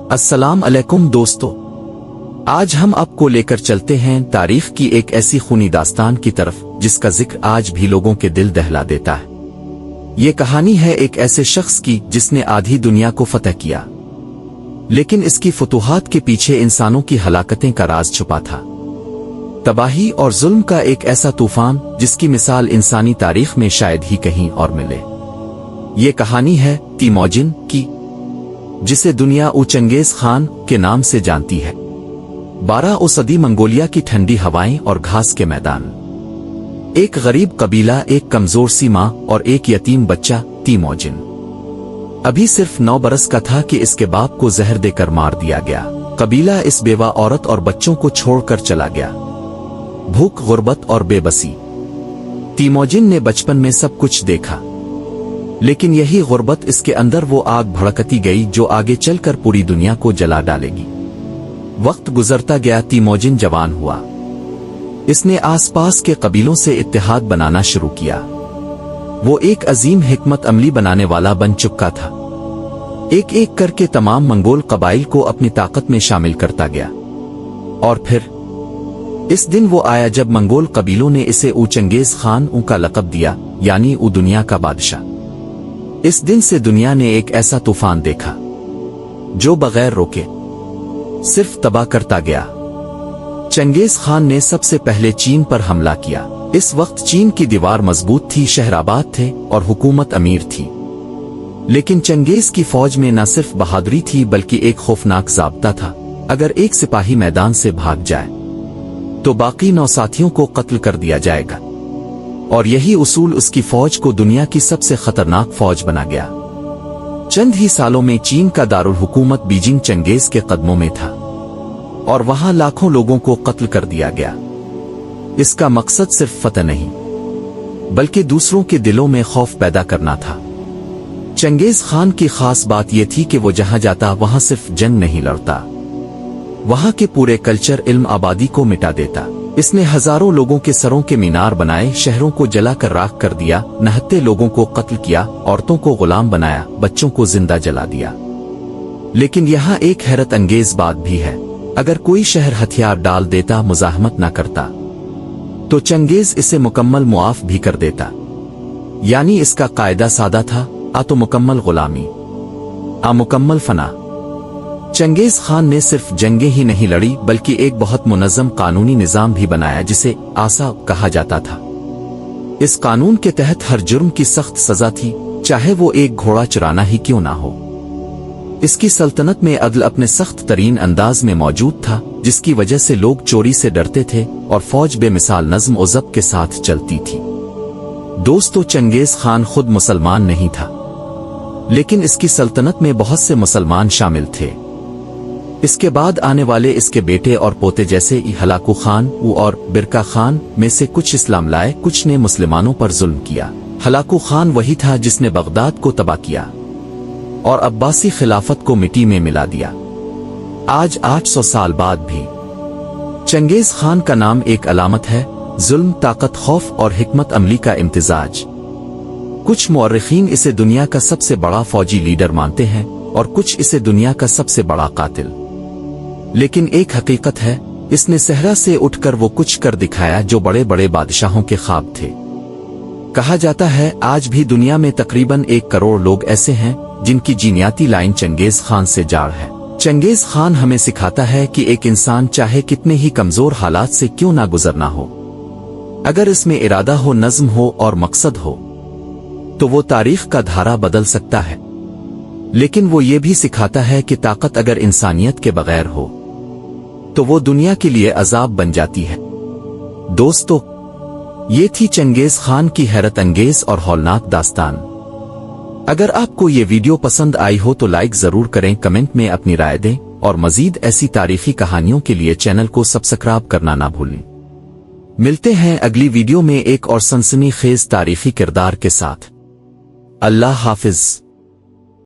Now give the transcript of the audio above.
अस्सलाम अलैकुम दोस्तों, आज हम आपको लेकर चलते हैं तारीख की एक ऐसी खूनी दास्तान की तरफ जिसका जिक्र आज भी लोगों के दिल दहला देता है। ये कहानी है एक ऐसे शख्स की जिसने आधी दुनिया को फतह किया, लेकिन इसकी फतूहात के पीछे इंसानों की हलाकतें का राज छुपा था। तबाही और जुल्म का एक ऐसा तूफान जिसकी मिसाल इंसानी तारीख में शायद ही कहीं और मिले। ये कहानी है तीमोजिन की, जिसे दुनिया चंगेज खान के नाम से जानती है। 12वीं सदी मंगोलिया की ठंडी हवाएं और घास के मैदान, एक गरीब कबीला, एक कमजोर सी मां और एक यतीम बच्चा तीमोजिन अभी सिर्फ 9 बरस का था कि इसके बाप को जहर देकर मार दिया गया। कबीला इस बेवा औरत और बच्चों को छोड़कर चला गया। भूख, गुर्बत और बेबसी। तीमोजिन ने बचपन में सब कुछ देखा, लेकिन यही गुर्बत इसके अंदर वो आग भड़कती गई जो आगे चलकर पूरी दुनिया को जला डालेगी। वक्त गुजरता गया, तीमोजिन जवान हुआ। इसने आसपास के कबीलों से इत्तेहाद बनाना शुरू किया। वो एक अजीम हिकमत अमली बनाने वाला बन चुका था। एक एक करके तमाम मंगोल कबाइल को अपनी ताकत में शामिल करता गया। और फिर इस दिन वो आया जब मंगोल कबीलों ने इसे चंगेज खान का लक़ब दिया, यानी दुनिया का बादशाह। इस दिन से दुनिया ने एक ऐसा तूफान देखा जो बगैर रोके सिर्फ तबाह करता गया। चंगेज खान ने सबसे पहले चीन पर हमला किया। इस वक्त चीन की दीवार मजबूत थी, शहराबाद थे और हुकूमत अमीर थी। लेकिन चंगेज की फौज में न सिर्फ बहादुरी थी बल्कि एक खौफनाक ज़ाब्ता था। अगर एक सिपाही मैदान से भाग जाए तो बाकी 9 साथियों को कत्ल कर दिया जाएगा। और यही उसूल उसकी फौज को दुनिया की सबसे खतरनाक फौज बना गया। चंद ही सालों में चीन का दारुल हुकूमत बीजिंग चंगेज के कदमों में था और वहां लाखों लोगों को कत्ल कर दिया गया। इसका मकसद सिर्फ फतह नहीं बल्कि दूसरों के दिलों में खौफ पैदा करना था। चंगेज खान की खास बात यह थी कि वो जहां जाता वहां सिर्फ जंग नहीं लड़ता, वहां के पूरे कल्चर, इल्म, आबादी को मिटा देता। इसने हजारों लोगों के सरों के मीनार बनाए, शहरों को जलाकर राख कर दिया, नहत्ते लोगों को कत्ल किया, औरतों को गुलाम बनाया, बच्चों को जिंदा जला दिया। लेकिन यहाँ एक हैरत अंगेज बात भी है। अगर कोई शहर हथियार डाल देता, मुजाहमत न करता, तो चंगेज इसे मुकम्मल मुआफ भी कर देता। यानी इसका कायदा सादा था, आ तो मुकम्मल गुलामी, आ मुकम्मल फना। चंगेज खान ने सिर्फ जंगें ही नहीं लड़ी बल्कि एक बहुत मुनज़्ज़म कानूनी निज़ाम भी बनाया जिसे आसा कहा जाता था। इस कानून के तहत हर जुर्म की सख्त सजा थी, चाहे वो एक घोड़ा चुराना ही क्यों ना हो। इसकी सल्तनत में अदल अपने सख्त तरीन अंदाज में मौजूद था, जिसकी वजह से लोग चोरी से डरते थे और फौज बेमिसाल नज़्म और ज़ब्त के साथ चलती थी। दोस्तों, चंगेज खान खुद मुसलमान नहीं था, लेकिन इसकी सल्तनत में बहुत से मुसलमान शामिल थे। इसके बाद आने वाले इसके बेटे और पोते जैसे हलाकू खान और बिरका खान में से कुछ इस्लाम लाए, कुछ ने मुसलमानों पर जुल्म किया। हलाकू खान वही था जिसने बगदाद को तबाह किया और अब्बासी खिलाफत को मिट्टी में मिला दिया। आज 800 साल बाद भी चंगेज खान का नाम एक अलामत है, जुल्म, ताकत, खौफ और हिकमत अमली का इम्तिजाज। कुछ मुअर्रिखीन इसे दुनिया का सबसे बड़ा फौजी लीडर मानते हैं और कुछ इसे दुनिया का सबसे बड़ा कातिल। लेकिन एक हकीकत है, इसने सहरा से उठकर वो कुछ कर दिखाया जो बड़े बड़े बादशाहों के ख्वाब थे। कहा जाता है आज भी दुनिया में तकरीबन 1 करोड़ लोग ऐसे हैं जिनकी जीनियाती लाइन चंगेज खान से जाड़ है। चंगेज खान हमें सिखाता है कि एक इंसान चाहे कितने ही कमजोर हालात से क्यों ना गुजरना हो, अगर इसमें इरादा हो, नज्म हो और मकसद हो, तो वो तारीख का धारा बदल सकता है। लेकिन वो ये भी सिखाता है कि ताकत अगर इंसानियत के बगैर हो तो वो दुनिया के लिए अजाब बन जाती है। दोस्तों, ये थी चंगेज खान की हैरत अंगेज और हौलनाक दास्तान। अगर आपको ये वीडियो पसंद आई हो तो लाइक जरूर करें, कमेंट में अपनी राय दें और मजीद ऐसी तारीखी कहानियों के लिए चैनल को सब्सक्राइब करना ना भूलें। मिलते हैं अगली वीडियो में एक और सनसनीखेज तारीखी किरदार के साथ। अल्लाह हाफिज।